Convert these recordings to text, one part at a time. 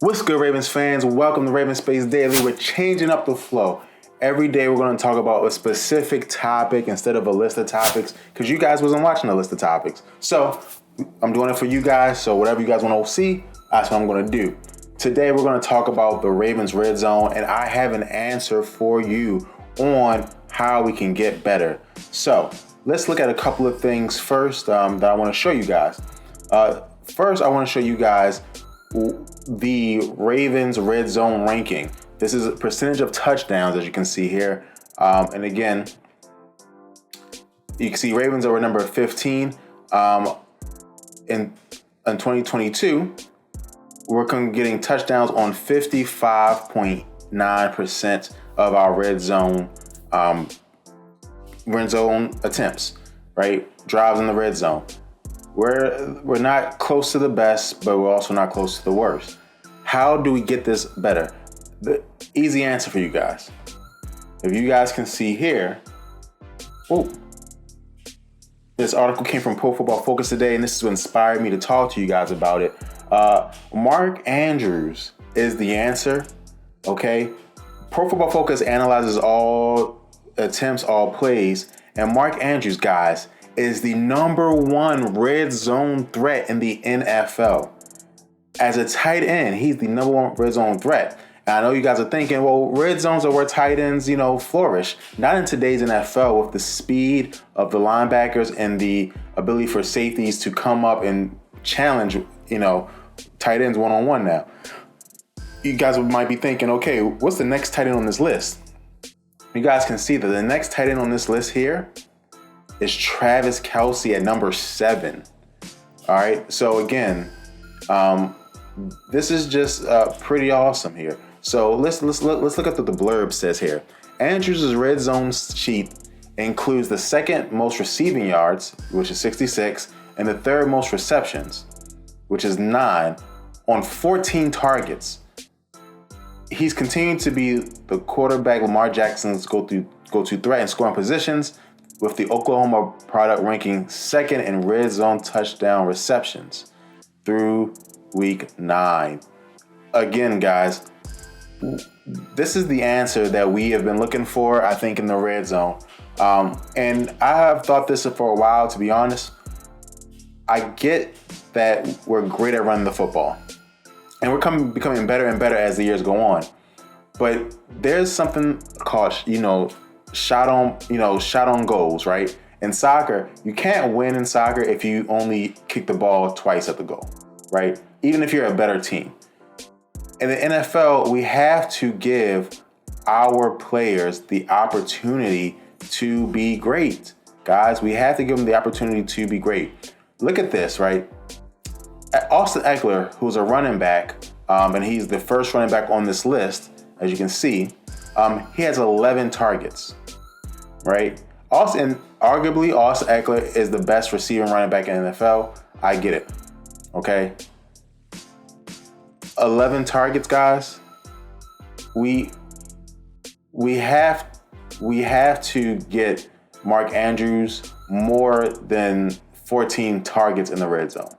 What's good, Ravens fans? Welcome to Ravens Space Daily. We're changing up the flow. Every day we're going to talk about a specific topic instead of a list of topics because you guys wasn't watching a list of topics. So I'm doing it for you guys. So whatever you guys want to see, that's what I'm going to do. Today we're going to talk about the Ravens Redzone, and I have an answer for you on how we can get better. So let's look at a couple of things first that I want to show you guys. First, I want to show you guys the Ravens red zone ranking. This is a percentage of touchdowns, as you can see here. And again, you can see Ravens are number 15. In 2022, we're getting touchdowns on 55.9% of our red zone attempts, right? Drives in the red zone. We're not close to the best, but we're also not close to the worst. How do we get this better? The easy answer for you guys. If you guys can see here, this article came from Pro Football Focus today, and this is what inspired me to talk to you guys about it. Mark Andrews is the answer, okay? Pro Football Focus analyzes all attempts, all plays, and Mark Andrews, guys, is the number one red zone threat in the NFL. As a tight end, he's the number one red zone threat. And I know you guys are thinking, well, red zones are where tight ends, flourish. Not in today's NFL with the speed of the linebackers and the ability for safeties to come up and challenge, tight ends one-on-one now. You guys might be thinking, okay, what's the next tight end on this list? You guys can see that the next tight end on this list here is Travis Kelce at number 7. All right. So again, this is just pretty awesome here. So let's look at what the blurb says here. Andrews' red zone sheet includes the second most receiving yards, which is 66, and the third most receptions, which is 9, on 14 targets. He's continuing to be the quarterback Lamar Jackson's go-to threat in scoring positions, with the Oklahoma product ranking second in red zone touchdown receptions through week 9. Again, guys, this is the answer that we have been looking for, I think, in the red zone. And I have thought this for a while, to be honest. I get that we're great at running the football, and we're becoming better and better as the years go on. But there's something called, shot on goals, right? In soccer, you can't win in soccer if you only kick the ball twice at the goal, right? Even if you're a better team. In the NFL, we have to give our players the opportunity to be great. Guys, we have to give them the opportunity to be great. Look at this, right? Austin Ekeler, who's a running back, and he's the first running back on this list, as you can see, he has 11 targets, right? Arguably, Austin Ekeler is the best receiving running back in the NFL. I get it, okay? 11 targets, guys. We have to get Mark Andrews more than 14 targets in the red zone,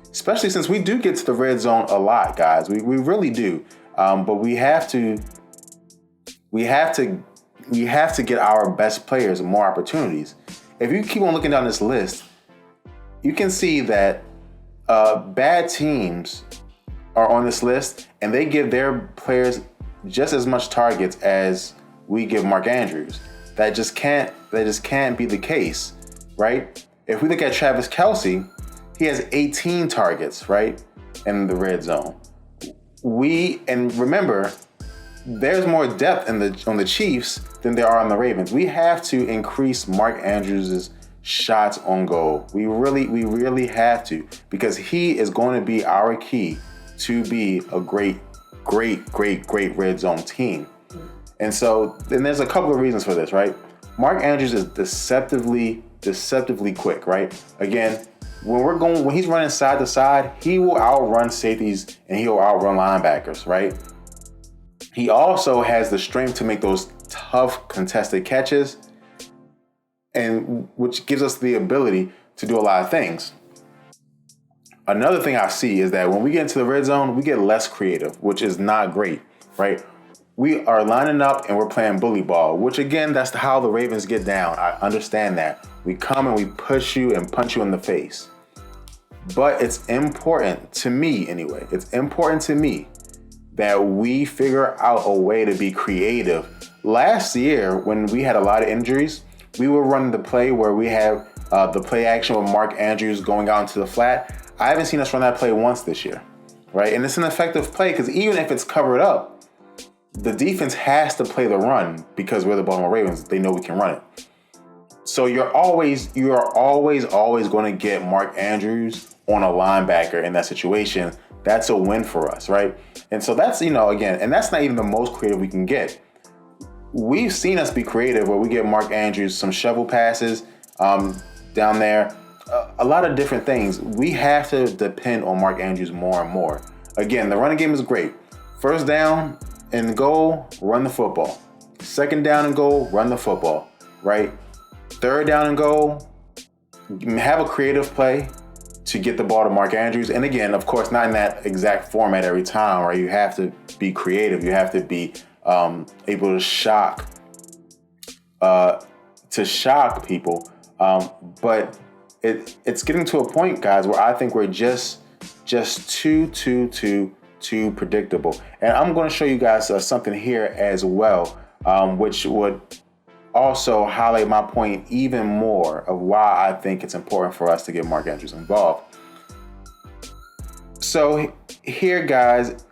especially since we do get to the red zone a lot, guys. We really do, but we have to get our best players more opportunities. If you keep on looking down this list, you can see that bad teams are on this list, and they give their players just as much targets as we give Mark Andrews. That just can't be the case, right? If we look at Travis Kelce, he has 18 targets, right, in the red zone. And remember, there's more depth on the Chiefs than there are on the Ravens. We have to increase Mark Andrews' shots on goal. We really have to, because he is going to be our key to be a great red zone team. And so, then there's a couple of reasons for this, right? Mark Andrews is deceptively quick, right? Again, when he's running side to side, he will outrun safeties and he will outrun linebackers, right? He also has the strength to make those tough contested catches, and which gives us the ability to do a lot of things. Another thing I see is that when we get into the red zone, we get less creative, which is not great, right? We are lining up and we're playing bully ball, which again, that's how the Ravens get down. I understand that. We come and we push you and punch you in the face. But it's important to me anyway. It's important to me that we figure out a way to be creative. Last year, when we had a lot of injuries, we were running the play where we have the play action with Mark Andrews going out into the flat. I haven't seen us run that play once this year, right? And it's an effective play because even if it's covered up, the defense has to play the run because we're the Baltimore Ravens. They know we can run it. So you are always going to get Mark Andrews on a linebacker in that situation. That's a win for us, right? And so that's, again, and that's not even the most creative we can get. We've seen us be creative where we get Mark Andrews some shovel passes down there, a lot of different things. We have to depend on Mark Andrews more and more. Again, the running game is great. First down and goal, run the football. Second down and goal, run the football, right? Third down and goal, have a creative play to get the ball to Mark Andrews. And again, of course, not in that exact format every time, right? You have to be creative. You have to be able to shock people. But it's getting to a point, guys, where I think we're just too predictable. And I'm going to show you guys something here as well, which would also highlight my point even more of why I think it's important for us to get Mark Andrews involved. So here, guys,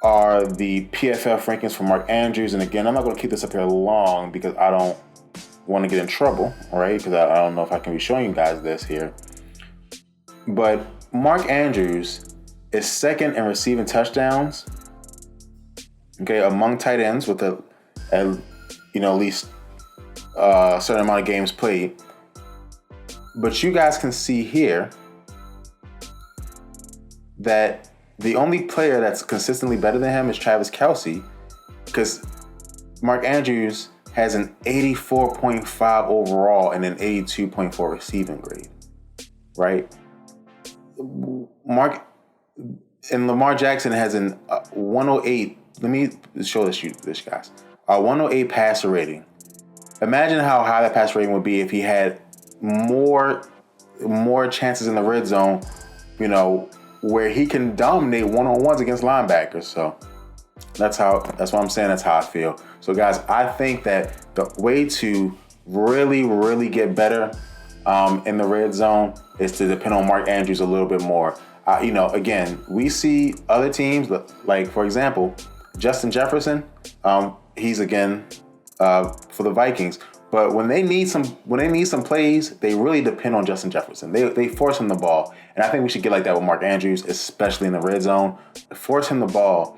are the PFF rankings for Mark Andrews. And again, I'm not going to keep this up here long because I don't want to get in trouble, right? Because I don't know if I can be showing you guys this here. But Mark Andrews is second in receiving touchdowns, okay, among tight ends with at least a certain amount of games played. But you guys can see here that the only player that's consistently better than him is Travis Kelce, because Mark Andrews has an 84.5 overall and an 82.4 receiving grade, right? Lamar Jackson has an 108. Let me show this guys. A 108 passer rating. Imagine how high that passer rating would be if he had more chances in the red zone, where he can dominate one-on-ones against linebackers. So that's what I'm saying. That's how I feel. So guys, I think that the way to really, really get better in the red zone is to depend on Mark Andrews a little bit more. Again, we see other teams like, for example, Justin Jefferson. He's again for the Vikings. But when they need some plays, they really depend on Justin Jefferson. They force him the ball. And I think we should get like that with Mark Andrews, especially in the red zone. Force him the ball.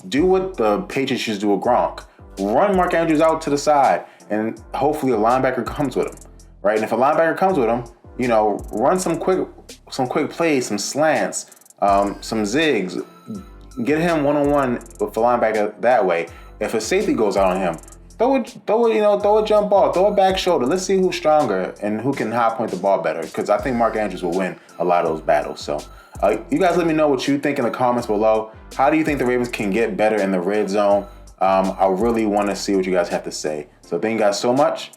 Do what the Patriots used to do with Gronk. Run Mark Andrews out to the side, and hopefully a linebacker comes with him, right? And if a linebacker comes with him, run some quick plays, some slants, some zigs. Get him one-on-one with the linebacker that way. If a safety goes out on him, throw a jump ball, throw a back shoulder. Let's see who's stronger and who can high point the ball better. Because I think Mark Andrews will win a lot of those battles. So you guys let me know what you think in the comments below. How do you think the Ravens can get better in the red zone? I really want to see what you guys have to say. So thank you guys so much.